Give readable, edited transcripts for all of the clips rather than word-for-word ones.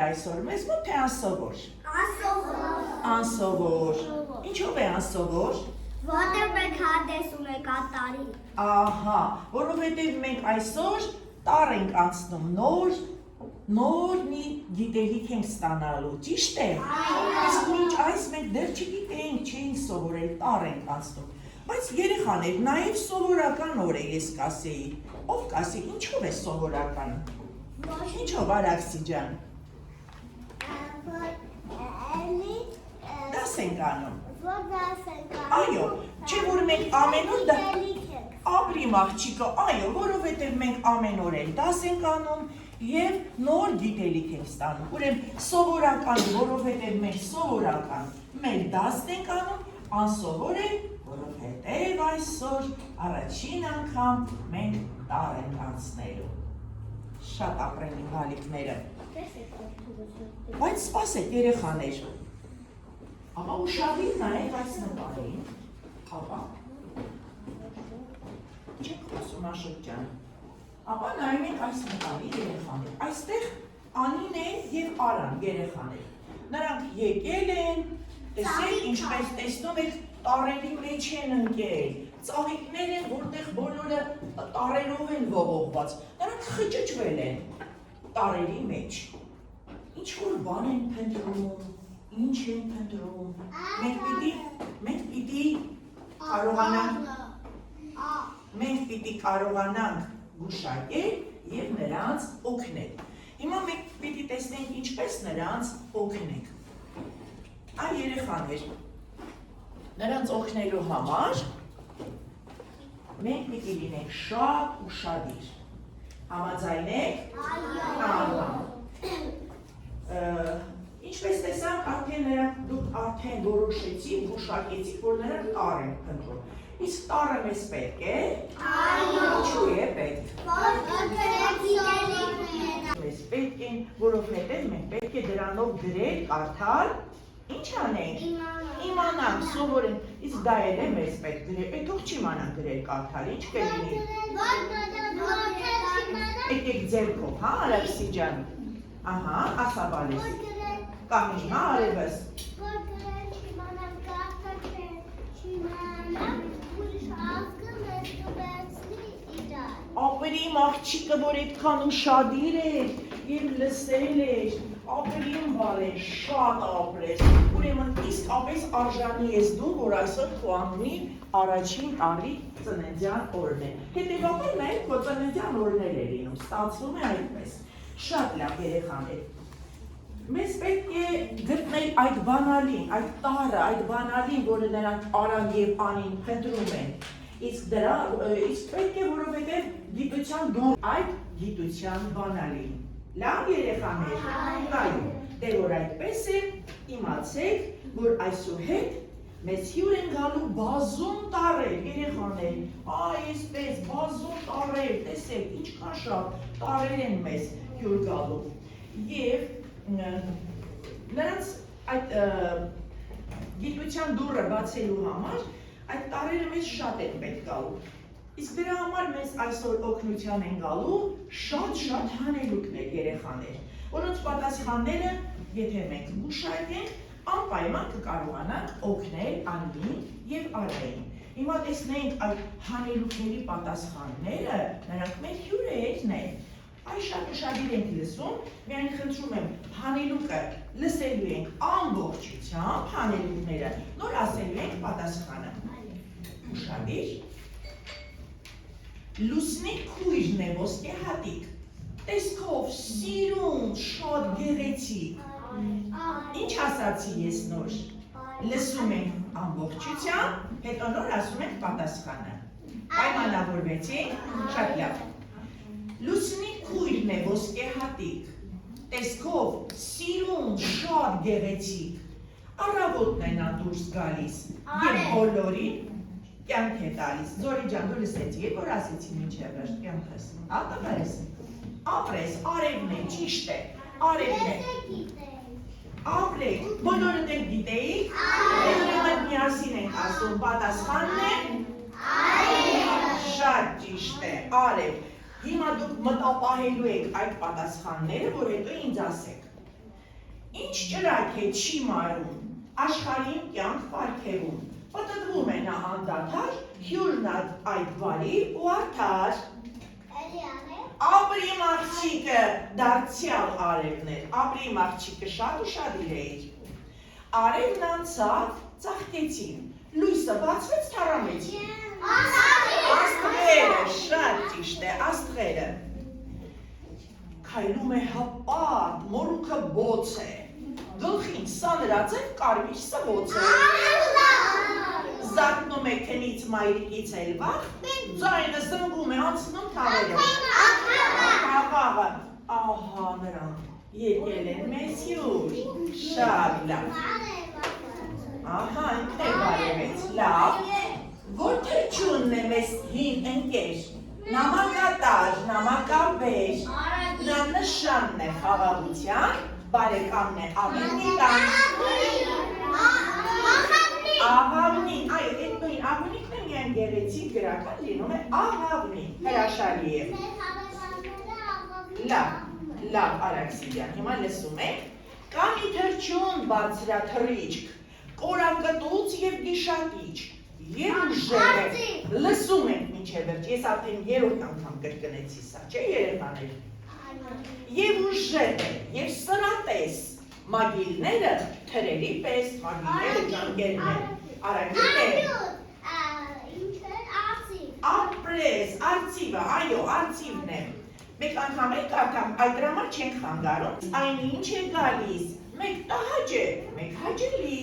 Այսօր մեզ մոտ թե անսովոր։ Անսովոր։ Ինչով է անսովոր։ Որտեղ մենք հանդես ունենք տարի։ Ահա, որովհետև մենք այսօր տառ ենք անցնում նոր մի գիտելիք ենք ստանալու, ճիշտ է։ Իսկ մինչ այս մենք դեռ չգիտենք, չէինք սովորել, տառ ենք անցնում։ Բայց երեխաներ, նաև սովորական օր է ես կասեի։ Ով կասի, ինչով է սովորական։ Ինչով Արաքսի ջան։ Դաս ենք անում։ Որ դաս ենք անում։ Այո, չէ որ մենք ամեն օր ապրի աղջիկը, այո, որովհետև մենք ամեն օր էլ դաս ենք անում եւ նոր գիտելիք ենք ստանում։ Ուրեմն սովորական, որովհետև մենք սովորական մեր դասն ենք անում, անսովոր է, որովհետև այսօր առաջին անգամ մենք տառ ենք անցնելու։ Շատ ապրեն իմ գալիքները։ Բայց սպասեք երեխաներ, ապա ուշադիր նայեք այս նկարին, ապա չեք խոսում Աշոտ ջան, ապա նայում ենք այս նկարի երեխաներ, այստեղ Անին է և Արան երեխաներ, նրանք եկել են, տեսեք ինչպես տեսնում եք տառերի մեջ են ընկել, ծաղիկներ են, որտեղ բոլորը տառերով են ողողված, նրանք խճճվել են տառերի մեջ, ինչ-որ բան են փնտրում, ինչ են փնտրում, մենք պիտի կարողանանք գուշակել և նրանց օգնել, հիմա մենք պիտի տեսնենք ինչպես նրանց օգնենք, այ երեխաներ, նրանց օգնելու համար մենք պիտի լինենք շատ ուշադիր, համաձայնեք, ինչպես տեսանք, դուք արդեն որոշեցիք, գուշակեցիք, որ նրանք տառ են փնտրում, իսկ տառը մեզ պետք է, ինչու է պետք, մեզ պետք են, որովհետև մենք պետք է դրանով գրել, կարդալ, ինչ անենք, իմանանք, սովորենք, իսկ դա էլ է մեզ պետք գրել, թող չիմանանք գրել, կարդալ, ինչ կլինի, եկեք ձերքով, հա Արաքսի ջան, ահա, ասա բալես, կամ հիմա արևս, ապերի իմ աղջիկը, որ այդքան ուշադիր էր և լսել էր, ապերի իմ բալեն, շատ ապրես, ուրեմն իսկապես արժանի ես դու, որ այսօր քո անունի առաջին տարի ծննդյան օրն է, հետևաբար նաև քո ծննդյան օրներ է լինում, ստացվում է այդպես, շատ լավ երեխաներ, մեզ պետք է գտնել այդ բանալին, այդ տառը, այդ բանալին, որը նրանք Արան և Անին փնտրում են, իսկ պետք է, որովհետև գիտության դուր այդ գիտության բանալին, լավ երեխաներ, այո, դե որ այդպես է, իմացեք, որ այսուհետ մեզ հյուր են գալու բազում տառեր, երեխաներ, այսպես բազում տառեր, տեսեք, ինչքան շատ տառեր են մեզ հյուր գալու և նրանց այդ Գիտության դուռը բացելու համար այդ տարրերը մեզ շատ են պետք գալու։ Իսկ դրա համար մեզ այսօր օգնության են գալու շատ հանելուկներ երեխաներ, որոնց պատասխանները, եթե մենք գուշակենք, անպայման կկարողանանք օգնել Անին եւ Արային։ Հիմա տեսնենք այդ հանելուկների պատասխանները, նրանք մեր հյուրերն են։ Այս շատ ուշադիր ենք լսում, միայն խնդրում եմ հանելուկը լսելու ենք ամբողջությամբ հանելուկները, նոր ասելու ենք պատասխանը։ Ուշադիր։ Լուսնի քույրն է ոսկեհատիկ, տեսքով սիրուն, շատ գեղեցիկ։ Ինչ ասացի ես նոր։ Լսում ենք ամբողջությամբ, հետո նոր ասում ենք պատասխանը։ Պայմանավորվեցինք, շատ լավ։ Լուսնի քույրն է ոսկեհատիկ, տեսքով սիրուն, շատ գեղեցիկ։ Առավոտն է նա դուրս գալիս եւ բոլորին կյանք է տալիս։ Զորի ջան, դու լսեցի, որ ասեցի մինչև վերջ կյանքս։ Տղերս։ Ապրես, արևն է, ճիշտ է, արևն է։ Ապրեք, բոլորը դեք գիտեիք, ուրեմն միասին ենք ասում, պատասխանն է շատ ճիշտ է, արև։ Հիմա դուք մտապահելու եք այդ պատասխանները, որ հետո ինձ ասեք։ Ինչ ճրագ է չի մարում, աշխարհին կյանք պարգևում, պտտվում է նա անդադար, հյուրն այդ բարի ու արդար։ Ապրիմ աղջիկը դարձյալ արևն էր, ապրիմ աղջիկը շատ ուշադիր էիր։ Արևն անցավ, ծաղկեցին, լույսը բացվեց, թարամեցին։ Աստղերը, շատ ճիշտ է, աստղերը։ Քայլում է հպատ, մորուքը բոց է, գլխին սանրած է, կարմիր սվոց է։ Զարթնում է քնից մայրիկից էլ վաղ, ձայնը զնգում է անցնում թավերով։ Աղաղը, ահա նրանք եկել են մեզ հյուր, շատ լավ։ Ահա, ինքն է բարևեց, լավ։ Որ թրջունն է մեզ հին ընկեր, նամակատար, նամակաբեր, նա նշանն է խաղաղության, բարեկամն է ավինի տան։ Աղավնին, այո, այդ նույն աղավնիկն է միայն գեղեցիկ գրական լինում է աղավնին, հրաշալի է։ Լավ, Արաքսիդյան, հիմա լսում եք, կա մի թրջուն բարձրաթռիչք, կորակտուց և գիշատիչ, և ուժեղ է, լսում ենք մինչև վերջ, ես արդեն երրորդ անգամ կրկնեցի սա, չէ երեխաներ։ Եվ ուժեղ է, և սրատես, մագիլները թրերի պես, մագիլները ջանգերն են, արագիլ է։ Ապրես, արծիվը, այո, արծիվն է։ Մեկ անգամ է կարդամ, այդ դրամար չենք խանգարում, այն ինչ է գալիս, մեկ տահաճ է, մեկ հաճելի,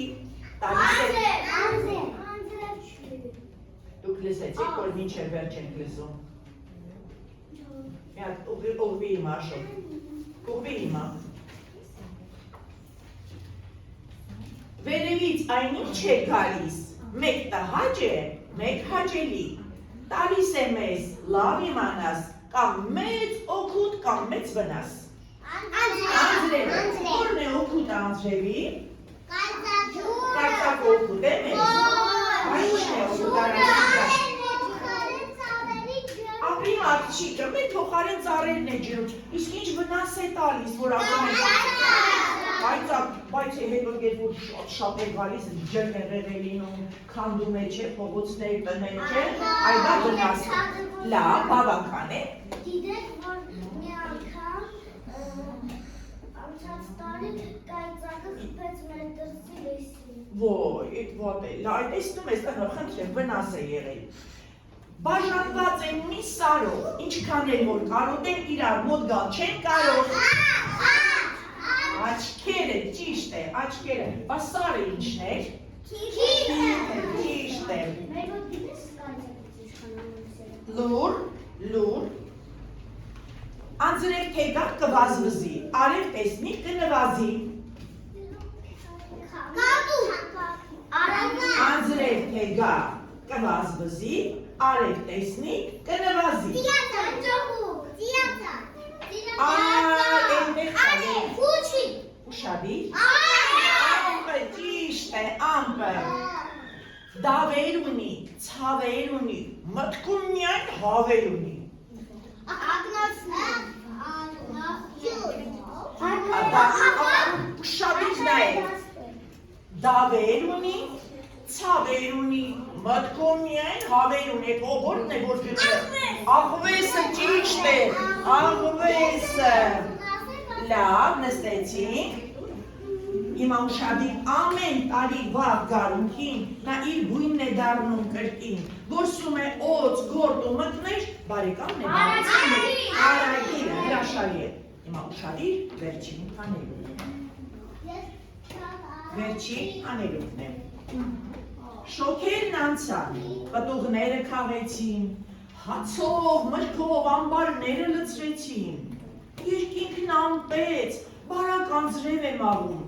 դուք լսեցիք, որ մինչև վերջ ենք լսում։ Միատ ուղվի հիմա աշոտ, ուղվի հիմա։ Վերևից այն ինչ է գալիս, մեկ տահաճ է, մեկ հաճելի, տալիս է մեզ լավ իմանաս, կամ մեծ օգուտ, կամ մեծ վնաս։ Անձրևը, որն է օգուտը անձրևի։ Կարծակ օգուտ է մեզ։ Ինչն է օգուտ Արաքսիդյան։ Ապրիմ աղջիկը, մեր փոխարեն ծառերն է ջրում, իսկ ինչ վնաս է տալիս, որ ասում են բայց հետո որ շատ է գալիս, ջրհեղեղ է լինում, քանդում է, չէ, փողոցներ, տներ, չէ, այ դա վնաս է։ Լավ, բավական է։ Գիտեք, որ մի անգամ անցած տարի կայծակը խփեց մեր դրսի լույսին։ Ոյ, այդ ո՞տ է, լավ, տեսնում ես, խնդրեմ, վնաս է եղել։ Բաժանված են մի սարով, ինչքան էլ որ կարոտեն իրար մոտ գալ չեն կարող։ Աչքերը, ճիշտ է, աչքերը, բա սարը ինչն էր։ Ճիշտ է։ Մեր մոտ գիտես կայծակից իշխանանոցերը։ Լուր, անձրև թե գա կվազվզի, արև տեսնի կնվազի։ Անձրև թե գա կվազվզի, արև տեսնի կնվազի։ Ուշադիր։ ճիշտ է, ամպը։ Դավեր ունի, ցավեր ունի, մտքում միայն հավեր ունի։ Շատ նայեք։ Դավեր ունի, ցավեր ունի, մտքում միայն հավեր ունի, ո՞րն է որ գտնում։ Աղվեսը ճիշտ է, աղվեսը։ Լավ, նստեցինք։ Հիմա ուշադիր ամեն տարի վաղ գարունքին նա իր բույնն է դառնում կրկին, որսում է օձ, գորտ ու մկներ, բարեկամն է արագիր, հրաշալի է։ Հիմա ուշադիր վերջին անելուկն է։ Շոքերն անցան, պտուղները քաղեցին, հացով, մրգով ամբարները լցրեցին, երկինքն ամպեց, բարակ անձրև է մաղում,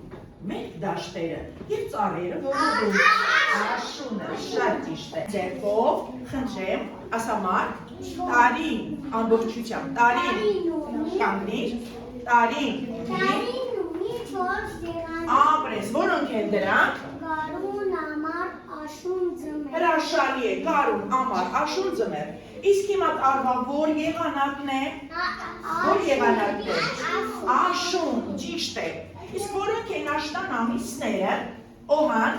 մեկ դաշտերը և ծառերը ողողում, աշունը շատ ճիշտ է։ Ձերքով, խնդրեմ, ասամար, տարին, ամբողջությամբ, տարին, կանգնիր, տարին, ապրես, որոնք են դրանք։ Գարուն, ամար, աշուն, ձմեր։ Հրաշալի է, գարուն, ամար, աշուն, ձմեր։ Իսկ հիմա տարվա որ եղանակն է։ Որ եղանակն է։ Աշուն, ճիշտ է։ Իսկ որոնք են աշնան ամիսները, Օհան։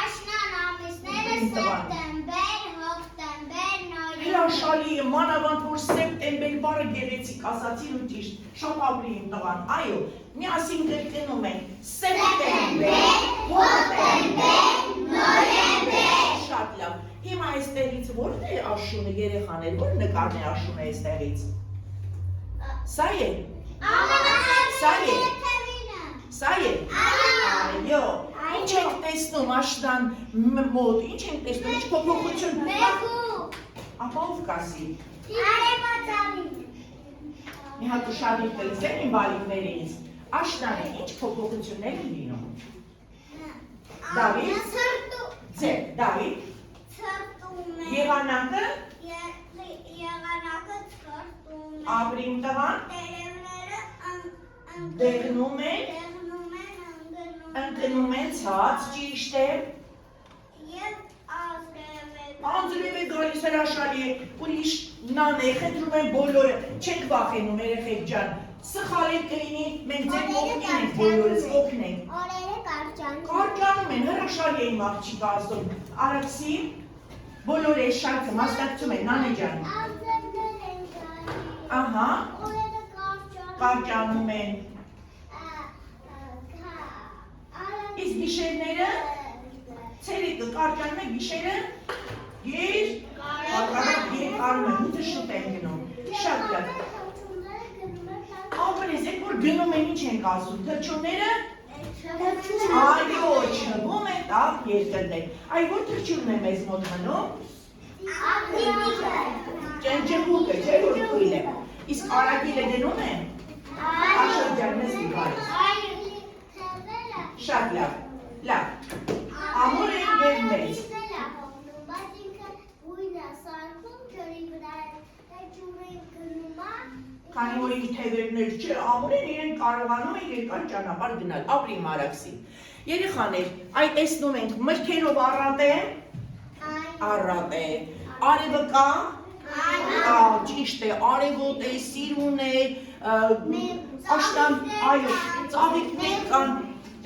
Աշնան ամիսները սեպտեմբեր, հոկտեմբեր, նոյեմբեր։ Հրաշալի է, մանավանդ որ սեպտեմբեր բառը գեղեցիկ ասացին ու ճիշտ, շատ ապրի իմ տղան, այո, միասին կրկնում են սեպտեմբեր, հոկտեմբեր, նոյեմբեր։ Շատ լավ, հիմա այստեղից ո՞րն է աշունը երեխաներ, որ նկարն է աշունը այստեղից։ Սա է։ Սա է։ Սա է։ Այո։ Ինչ ենք տեսնում աշնան մոտ, ինչ ենք տեսնում, ինչ փոփոխություն։ Ապա ով կասի։ Մի հատ ուշադիր կլսեմ իմ բալիկներից, աշնանը ինչ փոփոխություններ են լինում։ Դավիթ։ Ձեր, Դավիթ։ Եղանակը։ Ապրիմ տղան։ Դեղնում են։ Ընկնում են ցած, ճիշտ է։ Անձրև է գալիս հրաշալի է, ուրիշ նանե, խնդրում են բոլորը, չենք վախենում երեխեք ջան, սխալ է կլինի, մենք ձեր օգնին ենք բոլորս, օգնենք։ Կարճանում են, հրաշալի է իմ աղջիկը ասում, Արաքսի, բոլոր է շարքը մասնակցում են, նանե ջան։ Ահա, կարճանում են։ Իսկ գիշերները, ցերեկը կարճանում են, գիշերը, կարում են, ուտը շուտ են գնում, շատ լավ։ Ապրես, եկ որ գնում են ինչ ենք ասում, թրջունները, այո, չվում է տաղ երկրներ, այ որ թրջունն է մեզ մոտ մնում, ճնջղուկը, չէ որ թույլ է, իսկ արագիլը դնում են, աշրջաննես դիվարես, շատ լավ, լավ, ամոր են և մեզ, քանի որ իր թևերներ չէ, ամուր են իրեն կարողանում են երկար ճանապարհ գնալ, ապրիմ Արաքսի։ Երեխաներ, այդ տեսնում ենք մրգերով առատ է, արևը կա, ճիշտ է, արևոտ է, սիրուն է, աշտան, այո, ծաղիկներ կան,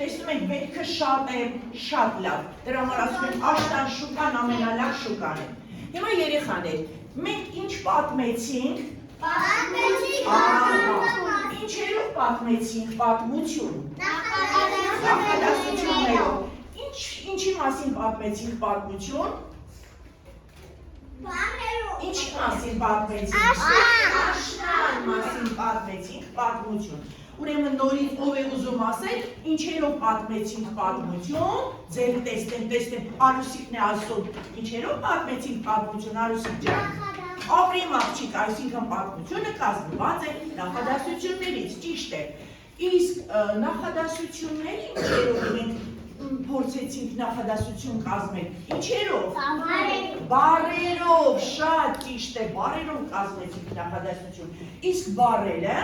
տեսնում ենք պետքը շատ է, շատ լավ, դրա համար ասում ենք աշտան շուկան ամենալավ շուկան է։ Հիմա երեխաներ, մենք ինչ պատմեցինք, ինչերով պատմեցինք պատմություն, նախադասություններով, ինչի մասին պատմեցինք պատմություն, ինչի մասին պատմեցինք, աշնան մասին պատմեցինք պատմություն, ուրեմն նորից ով է ուզում ասել, ինչերով պատմեցինք պատմություն, ձեր տեսնեմ, Արուսիկն է ասում, ինչերով պատմեցինք պատմություն, Արուսիկ ջան, ապրիմ աղջիկ, այսինքն պատմությունը կազմված է նախադասություններից, ճիշտ է, իսկ նախադասությունները ինչերով ենք փորձեցինք նախադասություն կազմել։ Ինչերով։ Բառերով, շատ ճիշտ է, բառերով կազմեցինք նախադասություն։ Իսկ բառերը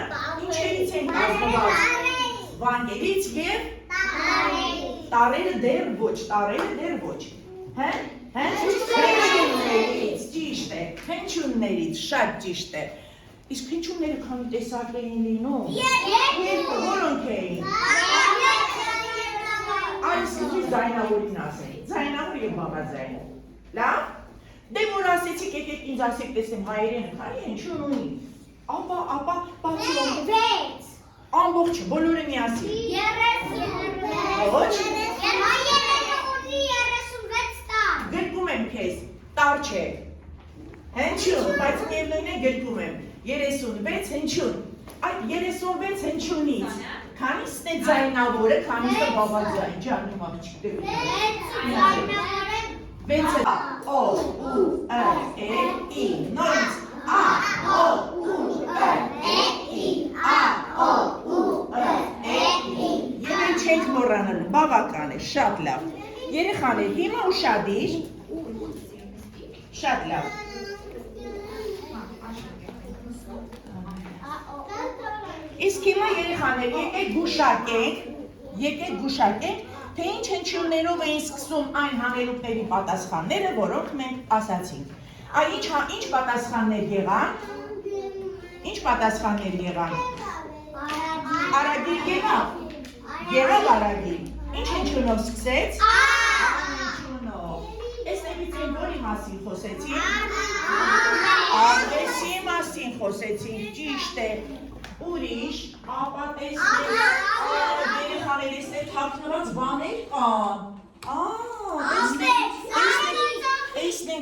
ինչերից են կազմված։ Վանգերից և տարերը դեռ ոչ, հնչյուններից, ճիշտ է, հնչյուններից, շատ ճիշտ է։ Իսկ հնչյունները քանի տեսակ էին լինում։ Երկու, որոնք էին։ Այս ձայնավորին ասենք, ձայնավոր և բաղաձայն։ Լավ։ Դե որ ասեցիք, եկեք ինձ ասեք տեսնեմ հայերեն քանի հնչյուն ունի։ Ապա ամբողջը, բոլորը միասին։ Ոչ։ Գրկում եմ քեզ, տար չէ։ Հնչյուն, բայց միևնույն է գրկում եմ։ 36 հնչյուն։ Այդ 36 հնչյունից քանիսն է ձայնավորը, քանիսը բաղաձայն, ջանում աղջիկ դեպի։ 6-ը Օ, ու, Ը, Է, Ի, նորից Ա, Օ, ու, Ը, Է, Ի, Ա, Օ, ու, Ը, Է, Ի։ Եվ էլ չենք մոռանալու, բավական է, շատ լավ։ Երեխաներ, հիմա ուշադիր, շատ լավ։ Իսկ հիմա երեխաներ, եկեք գուշակենք, թե ինչ հնչյուններով էին սկսում այն հանելուկների պատասխանները, որոնք մենք ասացինք։ Այ ինչ պատասխաններ եղան։ Արագիլ եղավ։ Եղավ արագիլ։ Ինչ հնչյունով սկսեց։ Հնչյունով։ Տեսնելից են որի մասին խոսեցինք։ Աղվեսի մասին խոսեցինք, ճիշտ է։ Ուրիշ, ապա տեսնենք, երեխաներ, տեսնենք թաքնված բաներ կան։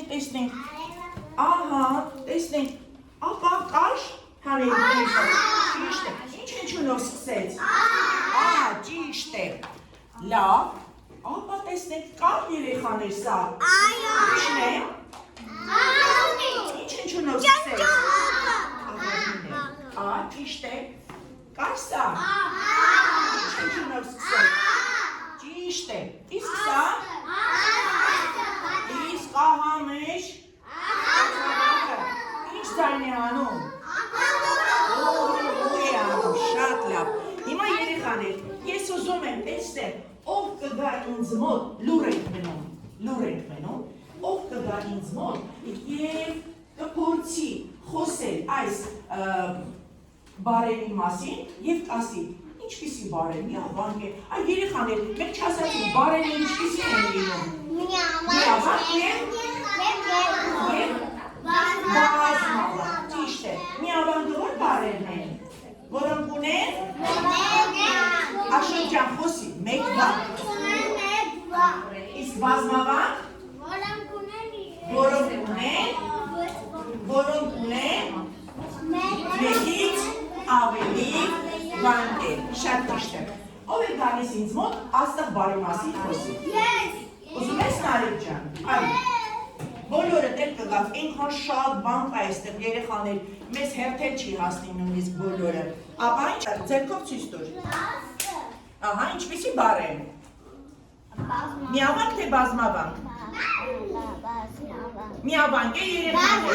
Տեսնենք, ահա, տեսնենք, ապա կար հանելուկներ, ճիշտ է, ինչ հնչյունով սկսեց, ճիշտ է, լավ, ապա տեսնենք, կար երեխաներ սա, ինչն է, ինչ հնչյունով սկսեց, ճիշտ է, կար սա, ինչ հնչյունով սկսեց, ճիշտ է, իսկ սա, իսկ ահա մեջ, ինչ ձայն է անում, շատ լավ, հիմա երեխաներ, ես ուզում եմ տեսնեմ, ով կգա ինձ մոտ, լուր ենք մնում, ով կգա ինձ մոտ և կփորձի խոսել այս բարերի մասին և կասի, ինչպիսի բարեր, միավանք է, այ երեխաներ, մենք չասացինք բարերը ինչպիսի են լինում, միավանք և բազմավանք, ճիշտ է, միավանքը որ բարերն են, որոնք ունեն, աշրջան խոսի, մեկ բան, իսկ բազմավանք, որոնք ունեն, մեկից ավելի բանտեր, շատ ճիշտ է, ով է գալիս ինձ մոտ, աստղ բարի մասին խոսի, ուզում ես Նարեկ ջան, այլ, բոլորը դեպ կգավ, ինքան շատ բան կա այստեղ երեխաներ, մեզ հերթել չի հասնի նույնիսկ բոլորը, ապա ինչ, ձերքով ցույց տուր, ահա, ինչպիսի բառ է, միավանք թե բազմավանք, միավանք է երեխաներ,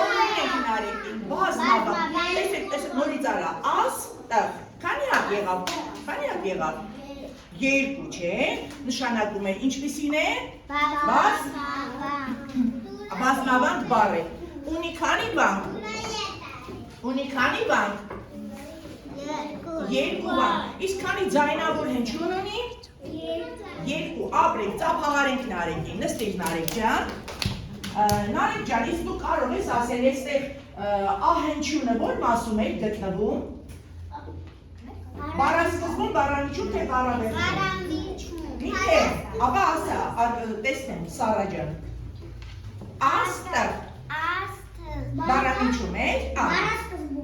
ով ենք Նարեկին, բազմավանք, տեսեք, նորից արա, աստղ, քանի հատ եղավ, երկու չէ, նշանակում է ինչպիսին է, բազմավանք բառ է, ունի քանի վանք, երկու վանք, իսկ քանի ձայնավոր հնչյուն ունի, երկու, ապրենք, ծափահարենք Նարեկին, նստեք Նարեկ ջան, իսկ դու կարող ես ասել այստեղ ահնչյունը որ մասում է գտնվում, բառասկզբում, բառամիջում թե բառավերջում, միթե, ապա ասա, տեսնեմ, Սարա ջան, աստղ, բառամիջում է,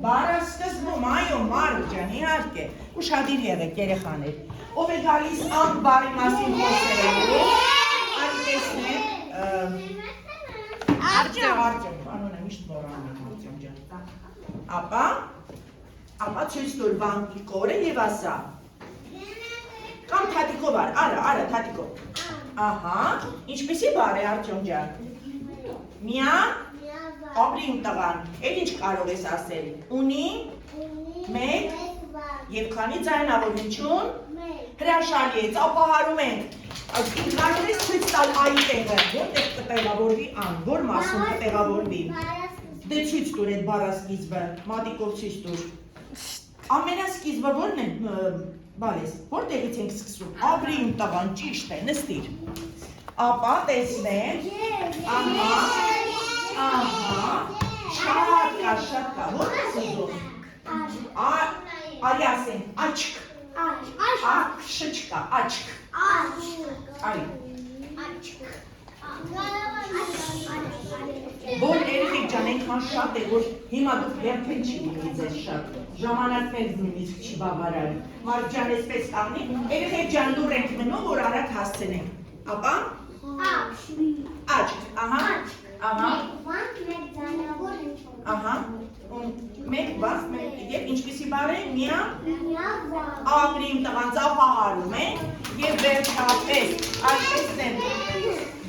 բառասկզբում, այո, Մարի ջան, իհարկե, ուշադիր եղեք երեխաներ, ով է գալիս ան բարի մասին խոսելու, այլ տեսնեմ, Արջեմ, անուն եմ իշտ բորան եք Արջեմ ջան, ապա ցույց տուր վանկի կորը և ասա, Կամ թաթիկով արա թաթիկով։ Ահա, ինչպեսի բառ է Արտյոմ ջան։ Միա, ապրի իմ տղան, էլ ինչ կարող ես ասել։ Ունի, մեկ, եւ քանի ձայնավոր հնչյուն։ Հրաշալի է, ծափահարում ենք։ Կարող ես ցույց տալ այ տեղը, որտեղ կտեղավորվի ան, որ մասում կտեղավորվի։ Դե ցույց տուր այդ բառասկիզբը, մատիկով ցույց տուր։ Ամենասկիզբը ո՞րն է, բալես, որտեղից ենք սկսում։ Ապրի իմ տղան, ճիշտ է, նստիր։ Ապա տեսնենք, ահա, շատ կա, ո՞ր ես ուզում։ Արի ասենք, աչք, շչկա, աչք, արի։ Որ երեխեք ջան այնքան շատ է, որ հիմա դուք երբեք չի լինի ձեզ շատ, ժամանակներ նույնիսկ չի բավարար, մարդ ջան էսպես կաղնի, երեխեք ջան դուր ենք մնում, որ արագ հասցնենք, ապա, աչք, ահա, մեկ բաց, և ինչպիսի բար է, միա, ապրի իմ տղան ծափահարում է, և վերջապես, այսպեսն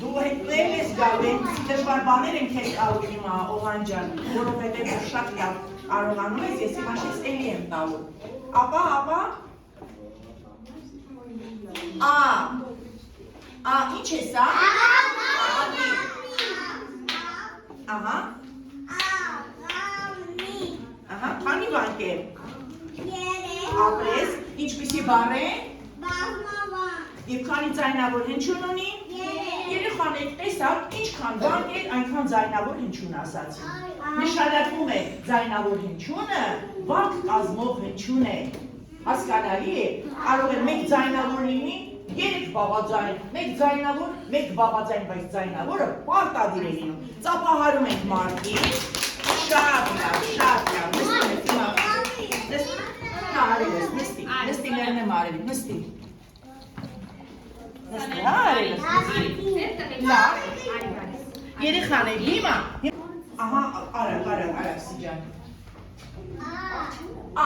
դու հետներ ես գալու, դժվար բաներ ենք հետ տալու հիմա, Օղան ջան, որովհետև շատ լավ կարողանում ես, ես հիմա շես էլի եմ տալու, ապա, ինչ է սա, ահա, քանի վանք է, ապրես, ինչպիսի բառ է, և քանի ձայնավոր հնչյուն ունի, երեխաներ տեսակ, ինչքան վանք է, այնքան ձայնավոր հնչյուն ասացին, նշանակում է ձայնավոր հնչյունը, վանք կազմող հնչյուն է, հասկանալի է, կարող է մեկ ձայնավոր լինի, երեք բաղաձայն, մեկ ձայնավոր, մեկ բաղաձայն, բայց ձայնավորը պարտադիր է լինում, ծափահարում ենք մարդին, շատ լավ, նստի լերնեմ արևի, նստի, լավ, երեխաներ, հիմա, ահա, արագ սիջան,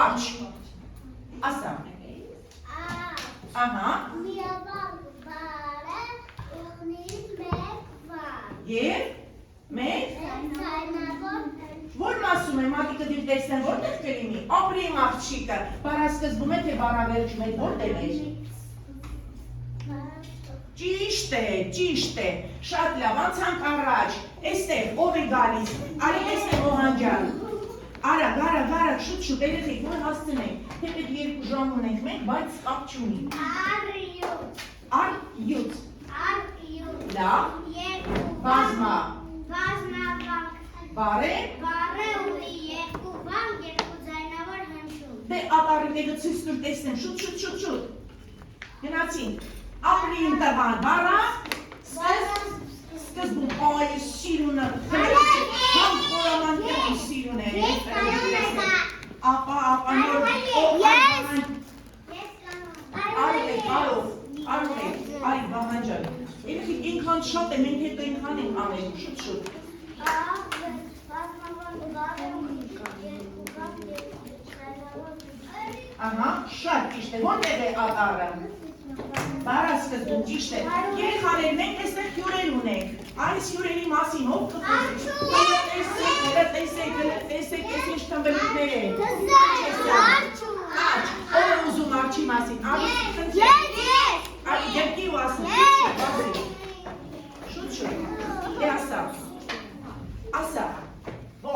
աչ, ասա, ահա, և, մեկ, որ մասում է, մատիկը դիր տեսնեն, որտեղ կլինի, ապրի իմ աղջիկը, բառասկզբում է, թե բառավերջում է, որտեղ է։ Ճիշտ է, շատ լավ, անցանք առաջ, էստեղ, ով է գալիս, արի տեսնեմ Օղան ջան, արագ, շուտ, երեխեք, որ հասցնենք, թեպետ 2 ժամ ունենք մենք, բայց կապ չունի։ Արյուծ, լավ, բազմա, բառ է, ունի 2 բան, 2 ձայնավոր հնչյուն։ Դե ապարի տեղը ցույց տուր տեսնեմ, շուտ, գնացին, ապրի իմ տղան, բառա, սկզբում, այ սիրունը, համ խորամանքերում սիրուն է, ապա, նոր, արի բաղանջան, երեխեք ինքան շատ է, մենք հետո ինքան ենք անելու, շուտ, ահա, շատ ճիշտ է, որտեղ է ապարը, բառասկզբում ճիշտ է, երեխաներ մենք տեսնենք հյուրեր ունենք, այս հյուրերի մասին ով տեսեք, ես ինչ թմբելուկներ են, ով է ուզում արջի մասին, արի երկի ու ասում, շուտ, դե ասա,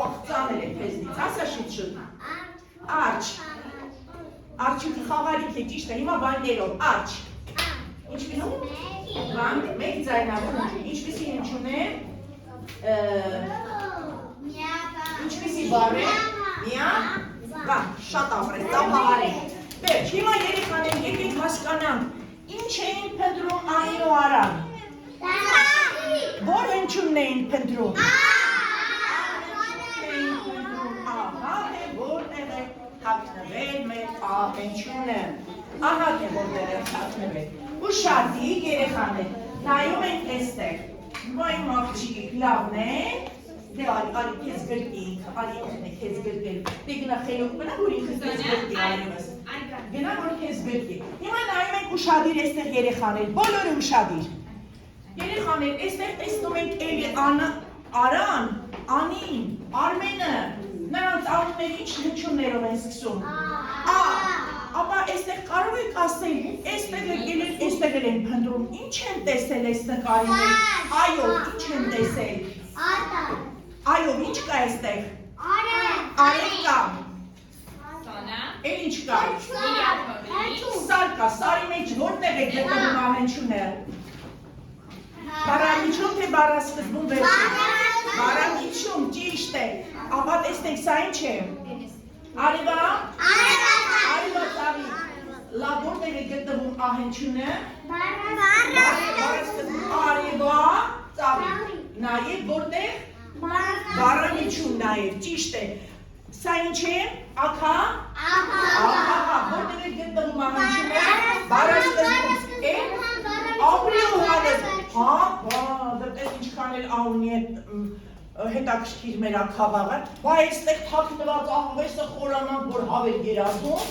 ող ծանել է թեզնից, ասա շուտ, արջի խաղալիք է ճիշտ է, հիմա բաններով, արջ, ինչպիսի, բանք, մեկ ձայնավոր, ինչպիսի հնչուն է, ինչպիսի բառ է, միա, բան, շատ ապրես, ծափահար է, վերջ, հիմա երեխաներ եկեք հասկանանք, ինչ էին փնտրում ային ու արան, որ հնչունն էին փնտրում, թաքնվել մեր ահենչյունը, ահա թե որտեղ է թաքնվել, ու շատի երեխաներ, նայում ենք էստեղ, վայ մաղջիկ լավն է, դե արի քեզ գրկինք, արի ինքն է քեզ գրկել, դե գնա խելոք մնա, որ ինքս քեզ գրկի արևս, գնա որ քեզ գրկի, հիմա նայում ենք ուշադիր այստեղ երեխաներ, բոլորը ուշադիր։ Երեխաներ, այստեղ տեսնում ենք էլի Արան, Անին, Արմենը, նրանց անունները ինչ հնչյուններով են սկսում։ Ապա այստեղ կարող եք ասել, այստեղ եկել են, այստեղ են փնտրում, ինչ են տեսել այս նկարի մեջ։ Այո, ինչ են տեսել։ Այո, ինչ կա այստեղ։ Արև կա։ Էլ ինչ կա։ Սար կա, սարի մեջ որտեղ է գտնվում ահենջունը։ Բառանիչում թե բառասկզբում վերջում։ Բառանիչում, ճիշտ է։ Ապա տեսնենք սա ինչ է։ Արևա։ Արևա ծավի։ Լավ որտեղ է գտնվում ահենջունը։ Արևա ծավի։ Նաև որտեղ։ Բառանիչում նաև, ճիշտ է։ Սա ինչ է։ Ակա։ Ահա, որտեղ է գտնվում ահենջունը։ Բառասկզբում։ Ապրի ու հանես։ Հա, դեպտես ինչքան էլ անունի հետաքրքիր մեր ակավաղը, բա այստեղ թաքնված ահվեսը խորանանք, որ հավեր երազում։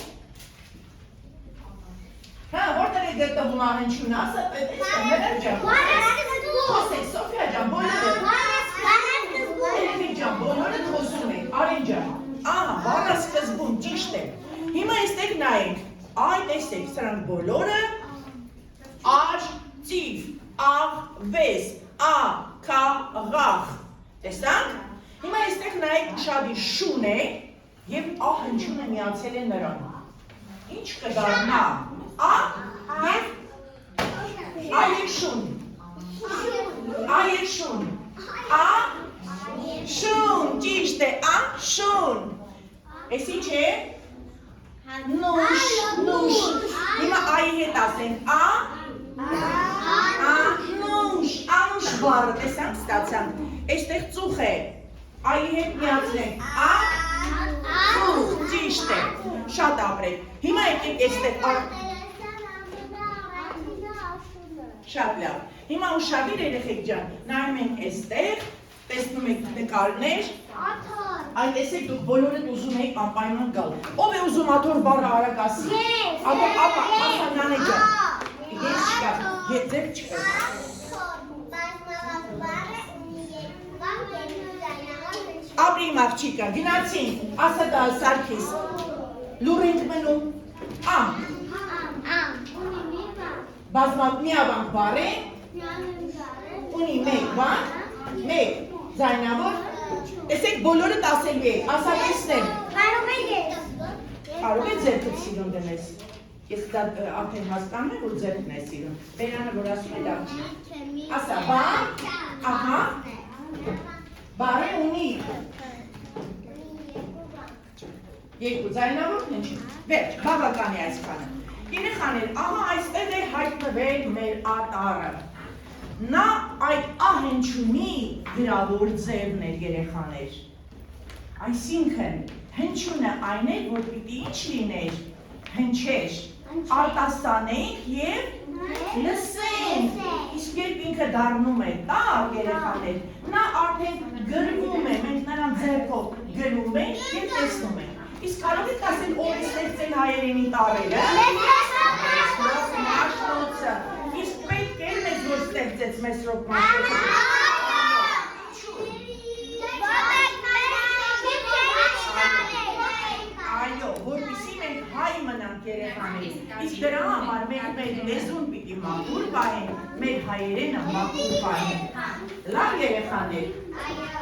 Հա, որտեղ է գտնվում ահենջունը, ասա, մերեր ջան։ Խոսեք, Սոֆիա ջան, բոլորը։ Էլևիկ ջան, բոլորը խոսում եք, Արեն ջան։ Ահա, բառասկզբում, ճիշտ է։ Հիմա այստեղ նայենք, այ տեսեք, սրանք բոլորը ար, ծիվ, աղվես, ակաղաղ, տեսանք, հիմա այստեղ նայեք ուշադիր շուն է և ահենջունը միացել է նրան, ինչ կդառնա, և շուն, շուն, շուն, ճիշտ է, շուն, ես ինչ է, նուշ, հիմա այի հետ ասենք, անուշ բառը, տեսանք ստացանք, այստեղ ծուխ է, այի հետ միացնենք, ծուխ, ճիշտ է, շատ ապրեք, հիմա եկեք այստեղ, շատ լավ, հիմա ուշադիր երեխեք ջան, նայում ենք այստեղ, տեսնում եք նկարներ, այ տեսեք դուք բոլորդ ուզում եք անպայման գալ, ով է ուզում աթոր բառը արագ ասի, ապա, նանե ջան, ես չկա, ձեր չկա, ապրի իմ աղջիկը, գնացին, ասա դա Սարգիս, լուր ենք մնում, միավանք բառ է, ունի մեկ բան, մեկ ձայնավոր, տեսեք բոլորդ ասելու եք, ասա տեսնեմ, կարող է ձերքդ սիրուն դնես, ես դա արդեն հասկանում եմ, որ ձերքն է սիրուն, բերանը որ ասում է դա չի, ասա բան, ահա, բառ է ունի, երկու ձայնավորն է չի, վերջ, բավական է այսքանը, երեխաներ, ահա այստեղ է հայտնվել մեր ատարը, նա այդ ահենջունի գրավոր ձևն էր երեխաներ, այսինքն հնչյունը այն էր, որ պիտի ինչ լիներ, հնչեր, արտասանենք և լսենք, իսկ երբ ինքը դառնում է տար երեխաներ, նա արդեն գրվում է, մենք նրան ձեռքով գրում ենք և տեսնում ենք, իսկ կարող եք ասել ով է ստեղծել հայերենի տարրերը, Մաշնոցը, իսկ պետք է մեզ որ ստեղծեց Մեսրոպ Մաշնոցը, այո, որպեսզի մենք հայ մնանք երեխաներ, իսկ դրա համար մեր լեզուն պիտի մաքուր պահենք, մեր հայերենը մաքուր պահենք, լավ երեխաներ,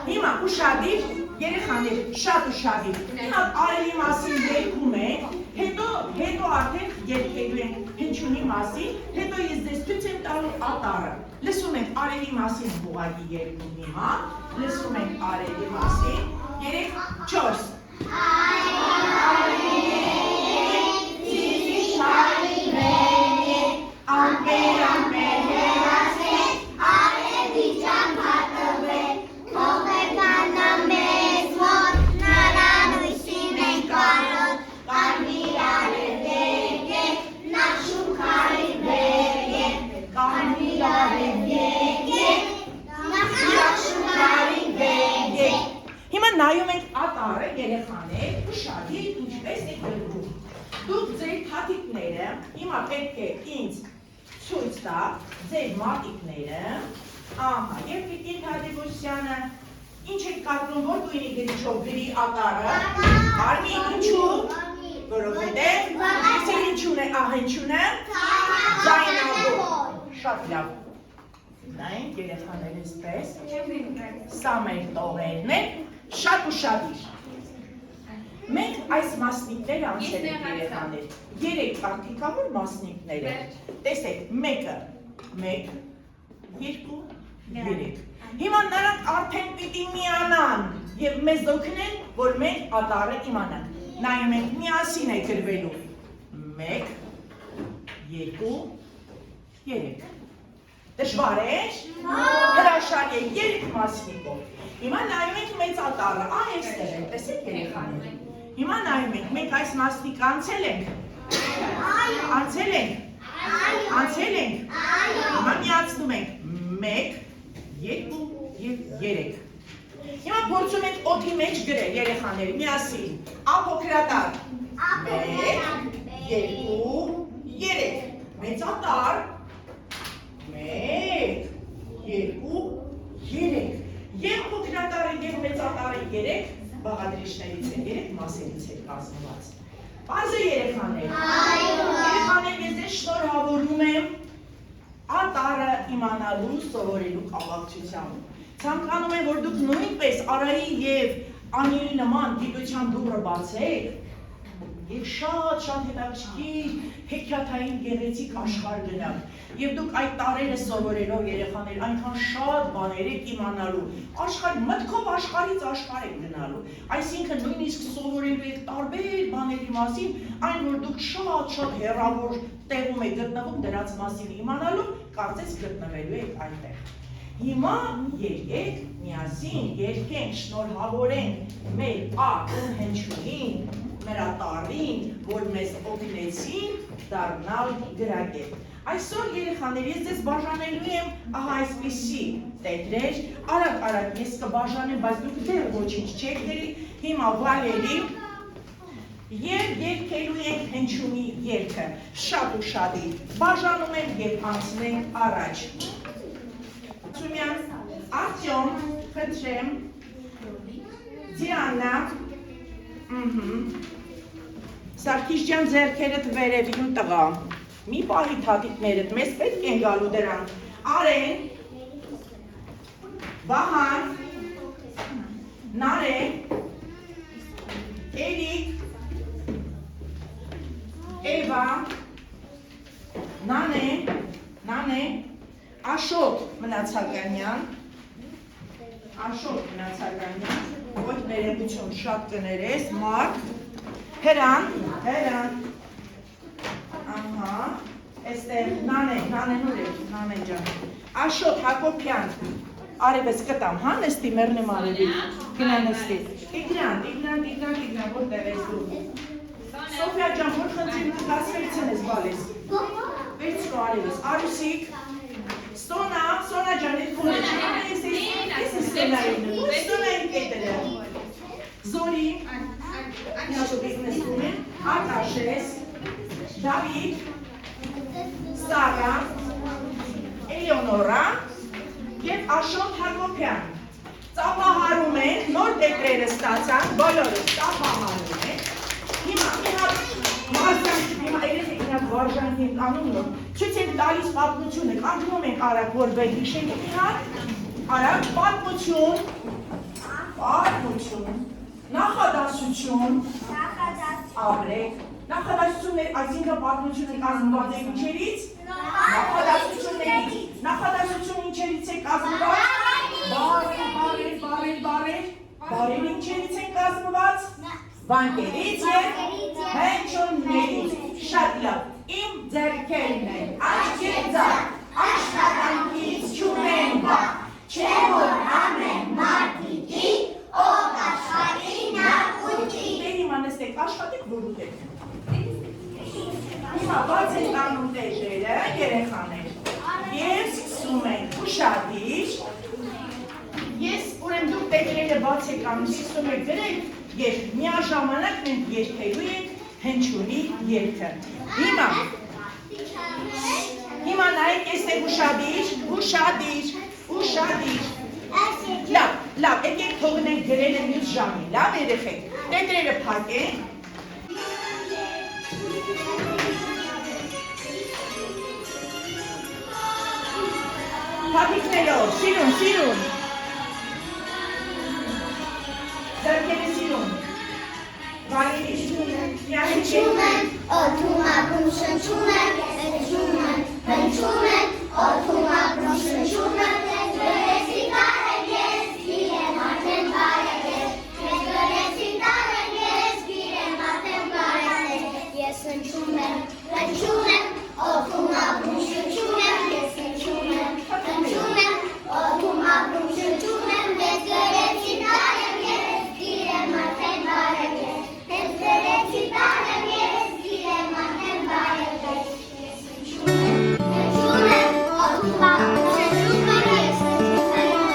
հիմա ուշադիր, երեխաներ, շատ ուշադիր, հիմա արևի մասին երգում ենք, հետո արդեն երգելու ենք հնչյունի մասին, հետո ես ձեզ ցույց եմ տալու ատարը, լսում ենք արևի մասին ուղղակի երգում հիմա, լսում ենք արևի մասին, 3, 4 Ամպեր, ամպեր, հերացեք, արևի ջան հատվեք, թողեկանա մեզ մոտ, նրան ույսի մենք կարոտ, կարմիր արև եկեք, նա շուքարի բերեք, կարմիր արև եկեք, նա շուքարի բերեք։ Հիմա նայում ենք ատարը երեխաներ, ուշադիր ինչպես է գրվում։ Դուք ձեր թաթիկները Հիմա պետք է ինձ ցույց տա ձեր մատիկները, ահա, եւ Տիկին Թադևոսյանը ինչ եք կարծում, որ գույնի գրիչով գրի ատարը, արմի ինչու, որովհետև ես ինչուն է, ինչուն է, ձայնավոր, շատ լավ, նայենք երեխաներս պես, սա մեր տողերն է, շատ ուշադիր, մենք այս մասնիկները անցել ենք երեխաներ, 3 պարտիկավոր մասնիկները, տեսեք, մեկը, 1, 2, 3, հիմա նրանք արդեն պիտի միանան և մեզ դոքնեն, որ մենք ատարը իմանանք, նայում ենք միասին է գրվելու, 1, 2, 3, դժվար է, հրաշալի է 3 մասնիկով, հիմա նայում ենք մեծ ատարը, այստեղ ենք, տեսեք երեխաներ, հիմա նայում ենք, մենք այս մասնիկ անցել ենք, անցել ենք, հիմա միացնում ենք, 1, 2 և 3, հիմա փորձում ենք օդի մեջ գրել երեխաներ, միասին, ափոքրատար, 1, 2, 3, մեծատար, 1, 2, 3, և փոքրատարը և մեծատարը 3, բաղադրիչներից են, 3 մասերից է կազմված, պարզ է երեխաներ, երեխաներ ես ձեզ շնորհավորում եմ ատարը իմանալու սովորելու կապակցությամբ, ցանկանում եմ, որ դուք նույնպես Արայի և Անիի նման գիտության դուռը բացեք և շատ հետաքրքիր հեքիաթային գեղեցիկ աշխարհ գնաք և դուք այդ տարերը սովորելով երեխաներ այնքան շատ բաներ եք իմանալու, մտքով աշխարհից աշխարհ եք գնալու, այսինքն նույնիսկ սովորելու եք տարբեր բաների մասին, այն որ դուք շատ հեռավոր տեղում եք գտնվում դրանց մասին իմանալու, կարծես գտնվելու եք այնտեղ։ Հիմա եկեք միասին երգենք, շնորհավորենք մեր ակուն հնչյունին, նրա տարին, որ մեզ օգնեցին դառնալ գրագետ։ Այսօր երեխաներ, ես ձեզ բաժանելու եմ ահա այսպիսի տետրեր, արագ ես կբաժանեմ, բայց դուք դեռ ոչինչ չեք գրի, հիմա Վալերի և երգելու ենք հնչյունի երգը, շատ ուշադիր, բաժանում եմ և անցնենք առաջ։ Սումյան, Արտյոմ, խնդրեմ, Դիանա, Սարգիս ջան ձեռքերդ վերևին տղա, մի պահի թաթիկներդ, մեզ պետք են գալու դրանք, Արեն, Վահան, Նարե, Էրիկ, Էվա, Նանե, Աշոտ Մնացականյան, ոչ ներողություն շատ կներես, Մարկ, Հերան, ահա, այստեղ Նանեն ուր է, Նանե ջան, Աշոտ Հակոբյան, արևս կտամ, հա նստի, մեռնեմ արևի, գնա նստի, Տիգրան, որտեղ ես դու, Սոֆիա ջան, որ խնդրին կասվերցն ես բալես, վերցրու արևս, Արուսիկ, Սոնա ջան, այդ քոնը ես Սոնային կետերը, Զորի, Արտաշես, Դավիթ, Սարա, Էլեոնորա և Աշոտ Հակոբյան, ծափահարում են, նոր տետրերը ստացան, բոլորը ծափահարում են, հիմա երեխեք վարժանք ենք անում նոր, ցույց ենք տալիս պատմությունը, կանգնում ենք արագ, որ վեր հիշենք իհար, արագ պատմություն, նախադասություն, ապրեք, նախադասություններ, այսինքն պատմությունը կազմված է ինչերից, նախադասություն ինչերից է կազմված, բարեր ինչերից են կազմված, բանկերից և հնչյուններից, շատ լավ, իմ ձեռքերն են, աչքեր ձախ, աշխատանքից չունեն վախ, չէ որ ամեն մարդիկի, ով աշխատի նա ուտի։ Դեր հիմա նստեք, աշխատեք, որ ուտեք։ Հիմա բաց ենք անում տեժերը, երեխաներ, և սկսում ենք ուշադիր, ես ուրեմն դուք տեժերը բաց եք անում, սկսում եք գրել, և միաժամանակ մենք երգելու ենք հնչյունի երգը։ Հիմա Եկեք ուշադիր։ Լավ, եկեք թողնենք գրելը մյուս ժամին, լավ երեխեք, տետրերը փակենք։ Փափիկներով, սիրուն։ Ձեռքերը սիրուն։ Վարելի Հնչում են, օդում ապրում շնչում են, հնչում են, օդում ապրում շնչում են, գրեցի տարեն ես, գիրեմ արդեն բարև ես, գրեցի տարեն ես, գիրեմ արդեն բարև ես հնչում եմ, օդում ապրում շնչում եմ, ես հնչում եմ, օդում ապրում շնչում եմ, ես գրեցի տարեն ես, գիրեմ արդեն բարև ես, գրեցի տարեն ես, գիրեմ արդեն բարև ես, հնչում եմ, օդում ապրում շնչում եմ, ես հնչում եմ,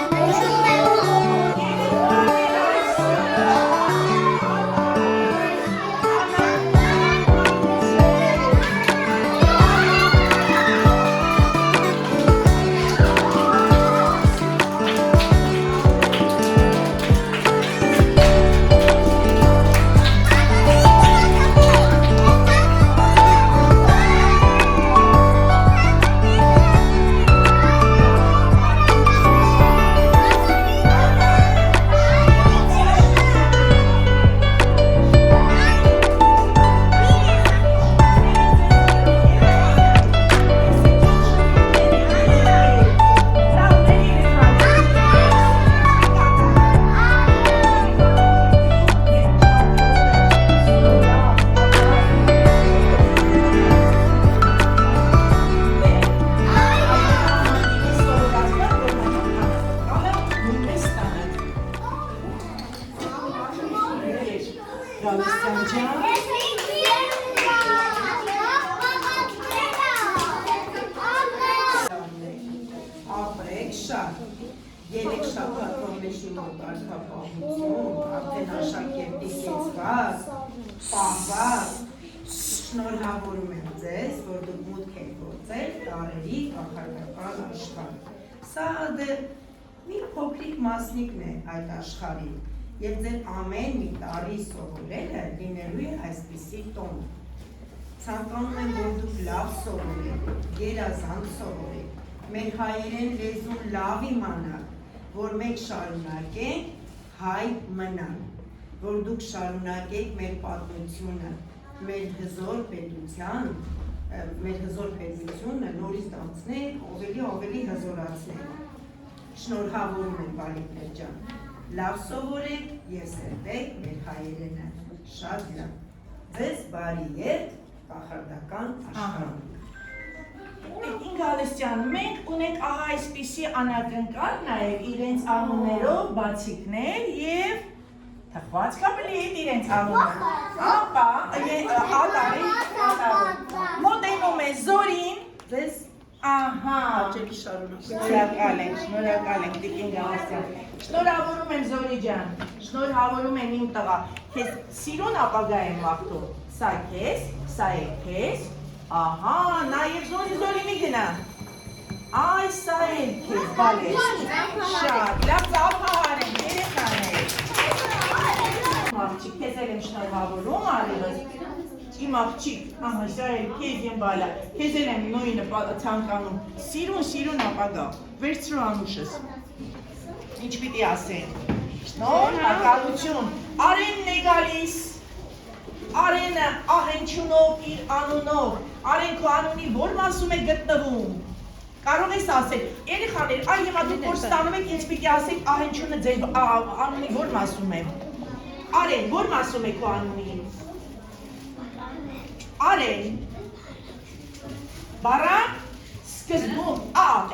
Երեք շաբաթով մեջնով կարգապահություն, արդեն աշակերտի կեցված, պահված, շնորհավորում եմ ձեզ, որ դուք մուտք եք գործել տարերի կախարդական աշխարհ։ Սա մի փոքրիկ մասնիկն է այդ աշխարհի, եւ ձեր ամեն մի տարի սովորելը լինելու է այսպիսի տոն։ Ցանկանում եմ, որ դուք լավ սովորեք, գերազանց սովորեք, մեր հայերեն լեզուն լավ իմանաք, որ մենք շարունակենք հայ մնալ, որ դուք շարունակեք մեր պատմությունը, մեր հզոր պետությունը նորից դարձնենք, ավելի հզորացնենք։ Շնորհավորում եմ բալիկներ ջան, լավ սովորեք եւ սերտեք մեր հայերենը, շատ լավ։ Ձեզ բարի երթ կախարդական աշխարհում։ Ինգալստյան, մենք ունենք ահա այսպիսի անակնկալ նաև իրենց անուններով բացիկներ և թխված կապելի հետ իրենց անունը։ Ապա, մոտենում է Զորին, ձեզ, ահա, ջեկի շարունակ, շնորհակալ ենք, դիք Ինգալստյան, շնորհավորում եմ Զորի ջան, շնորհավորում եմ իմ տղա, քեզ սիրուն ապագա եմ վաղթում, սա քեզ, սա է քեզ, ահա, նաև Զորի մի գնա, այ սա էլ քեզ բալես, շատ, լավ ծափահար եմ, երեխան է, աղջիկ, քեզ էլ եմ շնորհավորում արևս, իմ աղջիկ, ահա, սա էլ քեզ եմ բալա, քեզ էլ եմ նույնը ցանկանում, սիրուն ապագա, վերցրու անուշս, ինչ պիտի ասեն, շնորհակալություն, Արենն է գալիս, Արենը ահենչունով իր անունով, Արեն քո անունի որ մասում է գտնվում, կարող ես ասել, երեխաներ, այ հիմա դուք որ ստանում եք, ինձ պիտի ասեք ահենչունը ձեր անունի որ մասում է, Արեն, որ մասում է քո անունի, Արեն, բառա սկզբում,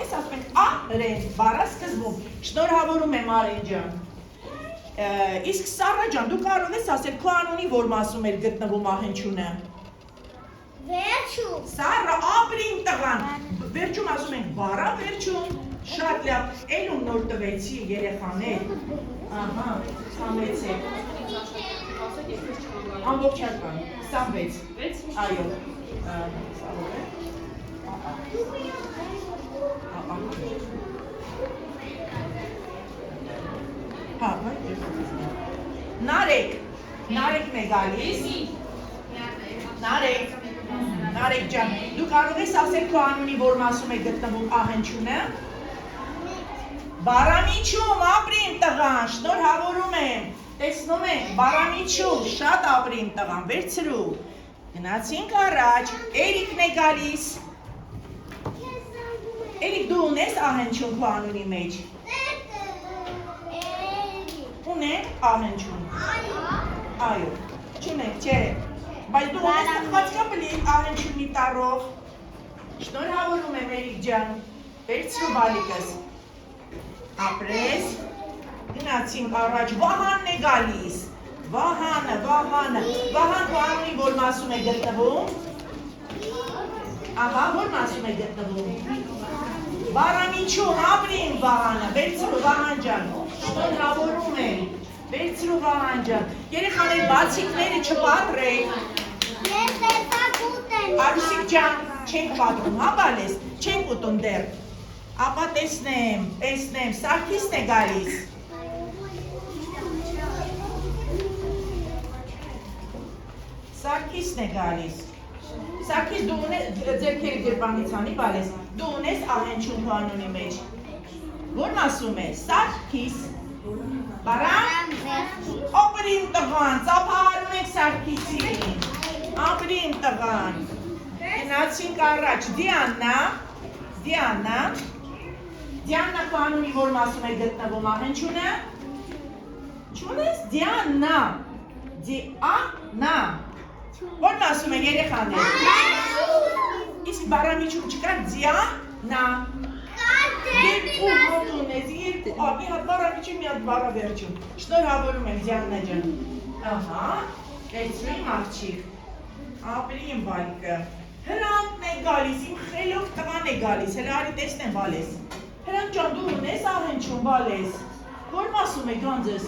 ես ասում ենք Արեն, բառա սկզբում, շնորհավորում եմ Արեն ջան, իսկ Սառա ջան, դու կարող ես ասել քո անունի որ մասում էր գտնվում ահենչունը։ Վերջում։ Սառա, ապրին տղան, վերջում ասում ենք բառա վերջում, շատ լավ, էլում նոր տվեցի երեխաներ, ահա, 26 ամբողջական, 26, այո, Նարեկն է գալիս։ Նարեկ ջան, դու կարող ես ասել քո անունի, որն ասում է գտնվում ահնչյունը։ Բարամիջում, ապրիմ տղան, շնորհավորում եմ։ Տեսնում եք, բարամիջում, շատ ապրիմ տղան, վերցրու։ Գնացինք առաջ, Էրիկն է գալիս։ Էրիկ, դու ունես ահնչյուն քո անունի մեջ։ Ունեք ահնչյուն։ Այո, չունեք, չէ։ Բայց դու ունես թխվածքապլի ահնչյունի տառով։ Շնորհավորում եմ Էրիկ ջան, վերցրու բալիկս։ Ապրես, գնացինք առաջ, Վահանն է գալիս։ Վահանը, Վահան քո անունի որ մասում է գտնվում։ Ահա, որ մասում է գտնվում։ Բարամիջում, ապրիմ Վահանը, վերցրու Վահան ջան, շնորհավորում եմ, վերցրու Վահան ջան, երեխաներ բացիկները չպատրեք։ Ես տեսակ ուտեմ։ Արուսիկ ջան, չենք պատրում, հա բալես, չենք ուտում դեռ։ Ապա տեսնեմ, Սարգիսն է գալիս։ Սարգիսն է գալիս։ Սարգիս, դու ունես, ձերքերի գրպանից անի բալես, դու ունես ահնչյուն քո անունի մեջ։ Որն ասում է, Սարգիս։ Բարամ։ Ապրիմ տղան, ծափահարում եք Սարգիսին։ Ապրիմ տղան։ Գնացինք առաջ, Դիանա քո անունի որ մասում է գտնվում ահնչյունը։ Չունես, Դիանա։ Որ մասում է երեխաներ։ Իսկ բարամիջում չկա Դիանա։ Երկու հատ ունես, երկու, մի հատ բարամիջում, մի հատ բարավերջում։ Շնորհավորում եմ Դիանա ջան։ Ահա, վերցրու իմ աղջիկ։ Ապրիմ բալիկը։ Հրանտն է գալիս, իմ խելոք տղան է գալիս, հələ արի տեսնեմ բալես։ Հրանտ ջան, դու ունես ահնչյուն բալես։ Որ մասում է գանձես։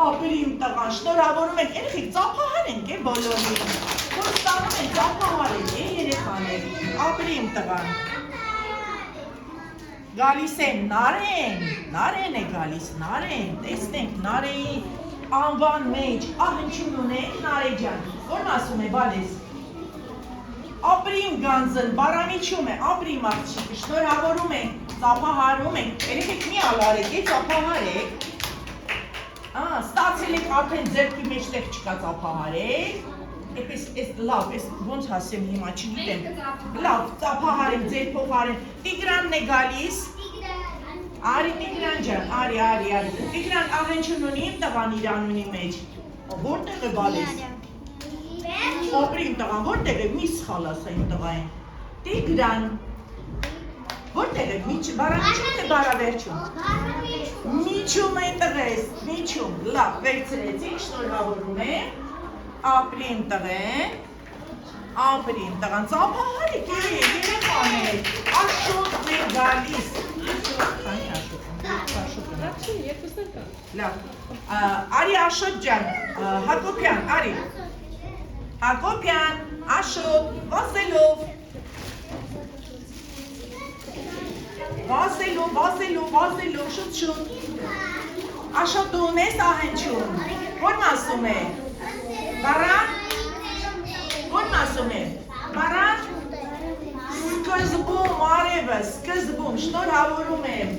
Ապրիմ տղան, շնորհավորում ենք, երեխեք ծափահար ենք բոլորին։ Որ ստանում են ծափահար ենք երեխաներ։ Ապրիմ տղան։ Գալիս են Նարեն է գալիս, Նարեն, տեսնենք Նարեի անվան մեջ ահնչյուն ունենք Նարե ջան, որն ասում է բալես։ Ապրիմ գանձն, բարամիջում է, ապրիմ աղջիկը, շնորհավորում ենք, ծափահարում ենք, երեխեք մի ալարեք, ծափահարեք։ Ստացել եք արդեն ձերքի մեջտեղ չկա ծափահարեք։ Էպես լավ, ոնց հասեմ հիմա, չգիտեմ։ Լավ, ծափահարեմ, ձեր փոխարեն։ Տիգրանն է գալիս։ Արի Տիգրան ջան, արի։ Տիգրան ահնչյուն ունի իմ տղան իր անունի մեջ։ Որտեղ է բալես։ Ապրիմ տղան, որտեղ է, մի սխալ ասա իմ տղային։ Տիգրան, որտեղ է, բարամիջում թե բարավերջում։ Միջում է տղես, միջում, լավ, վերցրեցինք, շնորհավորում եմ։ Ապրիմ տղան, ծափահարեք երեխաներ, Աշոտն է գալիս։ Լավ, արի Աշոտ ջան, Հակոբյան, արի։ Հակոբյան, Աշոտ, վազելով, շուտ։ Աշոտ դու ունես ահնչյուն, որն ասում է։ Բարան, որն ասում է։ Բարան, սկզբում, արևը, սկզբում, շնորհավորում եմ։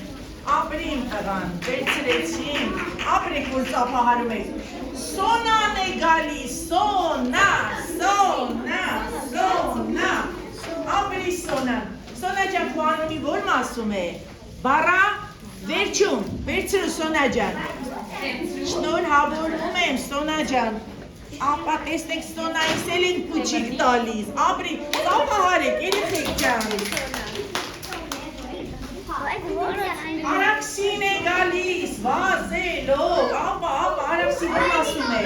Ապրիմ տղան, վերցրեցինք, ապրեք որ ծափահարում եք։ Սոնան է գալիս, Սոնա, ապրի Սոնան։ Սոնա ջան, քո անունի որն ասում է։ Բարա, վերջում, վերցրու Սոնա ջան։ Շնորհավորում եմ Սոնա ջան։ Ապա տեսնեք Սոնայից էլ ենք փուչիկ տալիս, ապրի, ծափահարեք, երեխեք ջան։ Արաքսին է գալիս, վազելով, ապա, Արաքսին որ ասում է։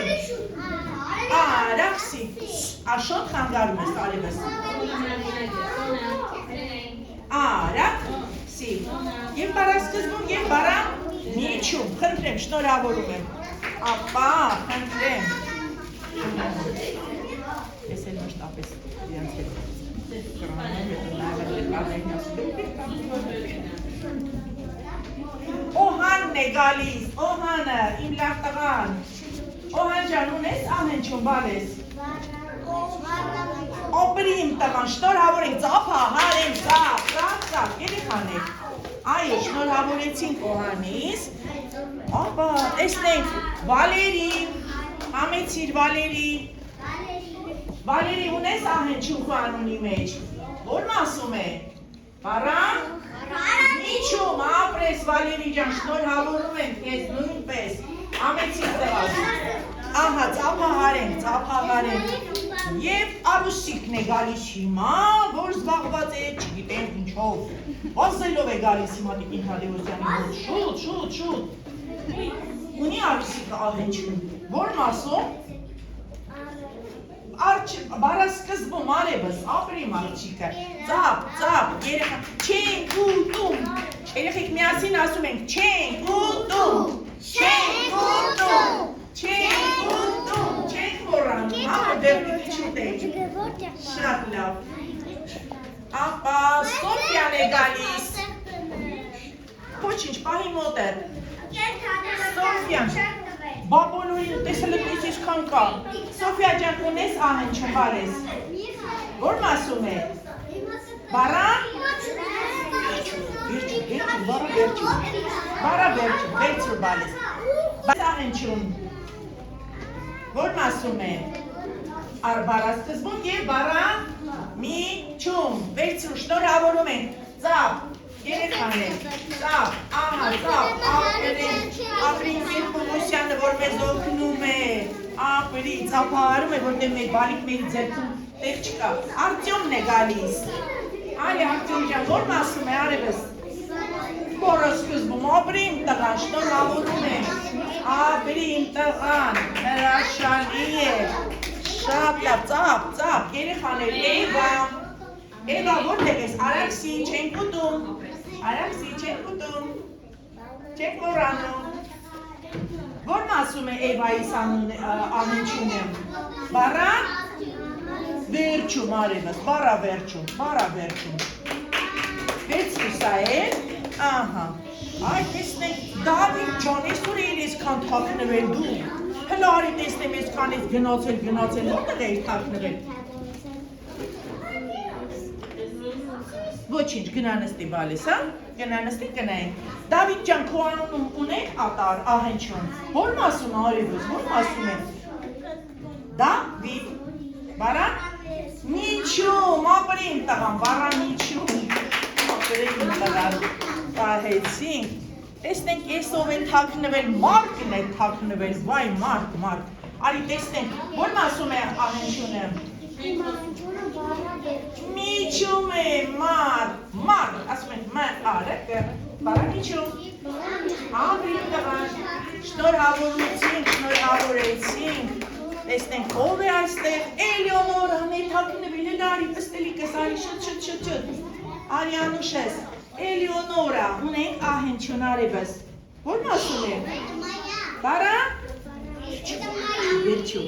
Արաքսին, Աշոտ խանգարում ես արևս։ Արաքսի, և բարասկզբում, և բարա միջում, խնդրեմ, շնորհավորում եմ։ Ապա, խնդրեմ։ Ես էլ մշտապես իրանց հետ Օհանն է գալիս, Օհանը, իմ լավ տղան։ Օհանջան ունես ահենչում բալես։ Օպրիմ տղան, շնորհավորենք, ծափահարենք, ծափ, երեխաներ։ Այո, շնորհավորեցինք Օհանիս։ Ապա, տեսնենք, Վալերի, համեցիր Վալերի։ Վալերի ունես ահենչում քո անունի մեջ։ Որ մասում է։ Բարան։ Միջում, ապրես Վալերի ջան, շնորհավորում ենք քեզ նույնպես։ Համեցիր տղաս։ Ահա, ծափահարենք։ Եվ Արուսիկն է գալիս հիմա, որ զբաղված է, չգիտեմ ինչով։ Վազելով է գալիս հիմա Տիկին Հալիոսյանի մոտ, շուտ։ Ունի Արուսիկը ահենչում։ Որ մասում։ Բարասկզբում արևս, ապրիմ աղջիկը, ծափ, երեխա, չենք ուտում, երեխեք միասին ասում ենք, չենք ուտում, չենք մոռանում, համը դերնիկի չուտենք, շատ լավ, ապա Սոֆյան է գալիս, ոչինչ, պահի մոտ է, Սոֆյան, Բաբոլուին տեսել եք ես ինչքան կա։ Սոֆիա ջան, ունես ահենչում բալես։ Որ մասում է։ Բարան։ Բարա վերջում, վերցրու բալես։ Ահենչում։ Որ մասում է։ Բարասկզբում եւ բարան միջում։ Վերցրու, շնորհավորում ենք։ Ծափ, երեխաներ, ծափ, ահա, ապրին Պողոսյանը, որ մեզ օգնում է, ապրի, ծափահարում է, որտեղ մեր բալիկների ձեռքում տեղ չկա, Արտյոմն է գալիս, արի Արտյոմ ջան, որ մասում է, արևս, Բարասկզբում, ապրիմ տղան, շնորհավորում է, ապրիմ տղան, հրաշալի է, շատ լավ, ծափ, երեխաներ, Էվա, որտեղ ես, Արաքսի, չենք ուտում, չենք մոռանում, որ մասում է Էվայիս ահենչում եմ, բարան, վերջում արևս, բարա վերջում, վերցրու սա էլ, ահա, այ տեսնենք, Դավիթ ջան, այսօր էլ այսքան թաքնվել դու, հլա արի տեսնեմ այսքան ես գնացել, որտեղ էիր թաքնվել, ոչինչ, գնանստի բալես, գնանստի գնայինք, Դավիթ ջան, քո անունում ունեք ատար, ահենչում, որ մասում արևս, որ մասում է, Դավիթ, բարան, միջում, ապրիմ տղան, բարան միջում, ապրիմ տղան, պահեցինք, տեսնենք եսով են թաքնվել, մարդն է թաքնվել, վայ մարդ, արի տեսնենք, որ մասում է ահենչունը, Միջում է մարդ, ասում ենք արը, բարա միջում, ապրիմ տղան, շնորհավորեցինք, տեսնենք ով է այստեղ, Էլիոնորան է թաքնվել, արի պստելիկս, արի շուտ, արի անուշես, Էլիոնորա, ունենք ահենչուն արևս, որ մասում է, բարա, վերջում,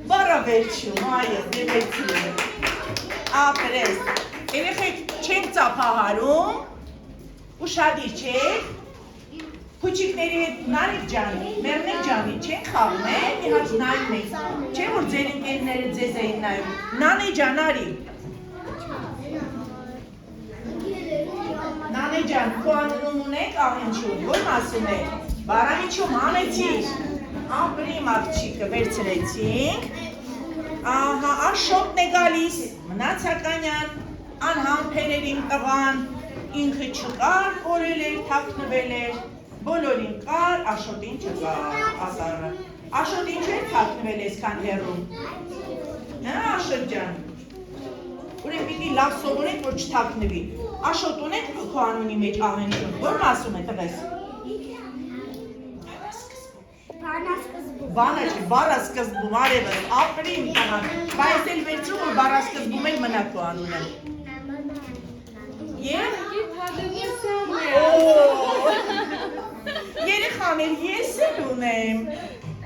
բարա վերջում, այո, վերցրու, ապրես, երեխեք չենք ծափահարում, ուշադիր չեք, փուչիկների հետ Նարեկ ջանի, Մեռնիկ ջանի չենք խաղում, մի հատ նայում ենք, չէ որ ձեր ընկերները ձեզ էին նայում, Նանե ջան արի, Նանե ջան, քո անունում ունեք ահենչում, որ մասում է, բարամիջում հանեցիր, ապրիմ աղջիկը վերցրեցինք, ահա Աշոտն է գալիս, Մնացականյան, անհամբեր էր իմ տղան, ինքը չկար, կորել էր, թաքնվել էր, բոլորին կար, Աշոտին չկար, ասարը, Աշոտին չէր թաքնվել այսքան հեռու, Աշոտ ջան, ուրեմն պիտի լավ սովորենք, որ չթաքնվի, Աշոտ ունեք քո անունի մեջ ահենչում, որ մասում է տղես, Բանը չէ, բարասկզբում, արևս, ապրիմ տղան, բայց էլ վերցրու, որ բարասկզբում էլ մնա քո անունը։ Եվ երեխաներ, ես էլ ունեմ,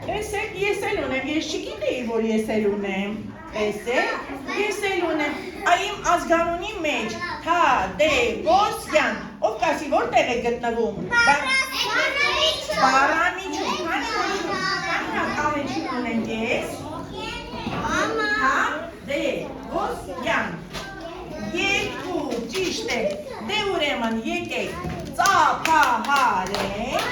տեսեք, ես էլ ունեմ, ես չգիտեի, որ ես էլ ունեմ, տեսեք, ես էլ ունեմ, այ իմ ազգանունի մեջ, Թադևոսյան, Ով կասի որտեղ է գտնվում։ Բառանիչում, քանի կանեչում ունենք ես։ Հա, դե, ոսյան։ Երկու, ճիշտ է։ Դե ուրեմն եկեք ծափահարենք։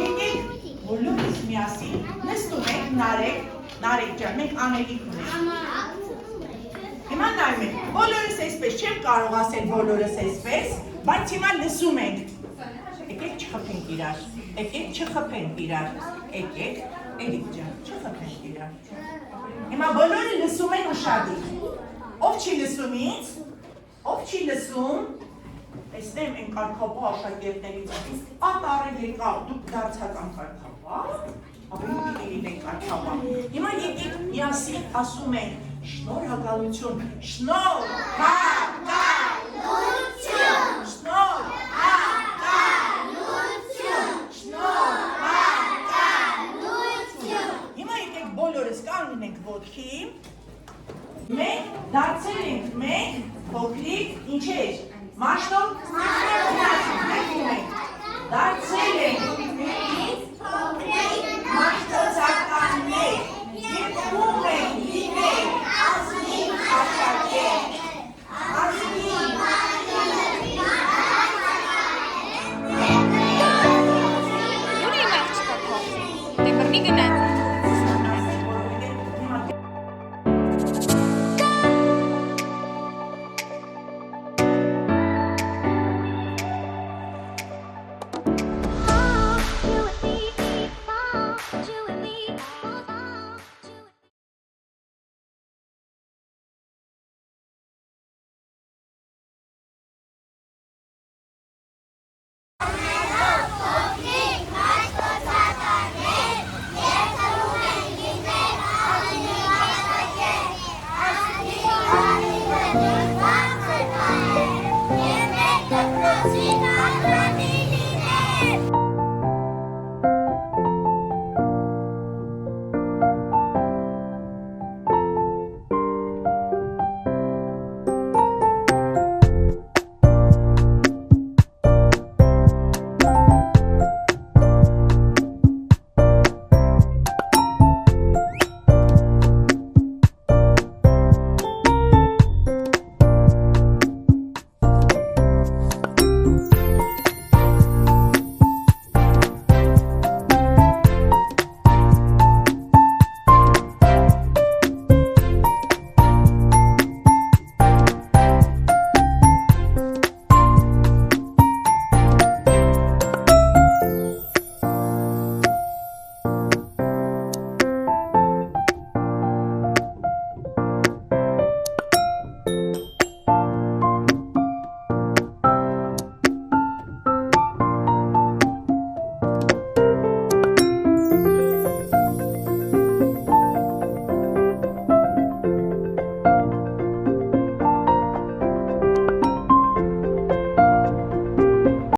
Եկեք բոլորս միասին նստում ենք Նարեկ ջան, մենք անելիք ունենք։ Հիմա նայում ենք, բոլորս այսպես, չեմ կարող ասել բոլորս այսպես, բայց հիմա լսում ենք։ Եկեք չխփենք իրար, եկեք չխփենք իրար, եկեք, Էրիկ ջան, չխփենք իրար։ Հիմա բոլորը լսում են ուշադիր։ Ով չի լսում ինձ, ով չի լսում, տեսնեմ են կարգապահ աշակերտներից, ատառը եկավ, դուք դարձական կարգապահ, ավելի պիտի լինենք կարգապահ։ Հիմա եկեք միասին ասում ենք շնորհակալություն, շնորհակալություն, շնորհակալություն։ Հիմա եկեք բոլորս կանգնենք ոտքի, մենք դարձել ենք մենք փոքրիկ ինչեր, մաշտոն, դարձել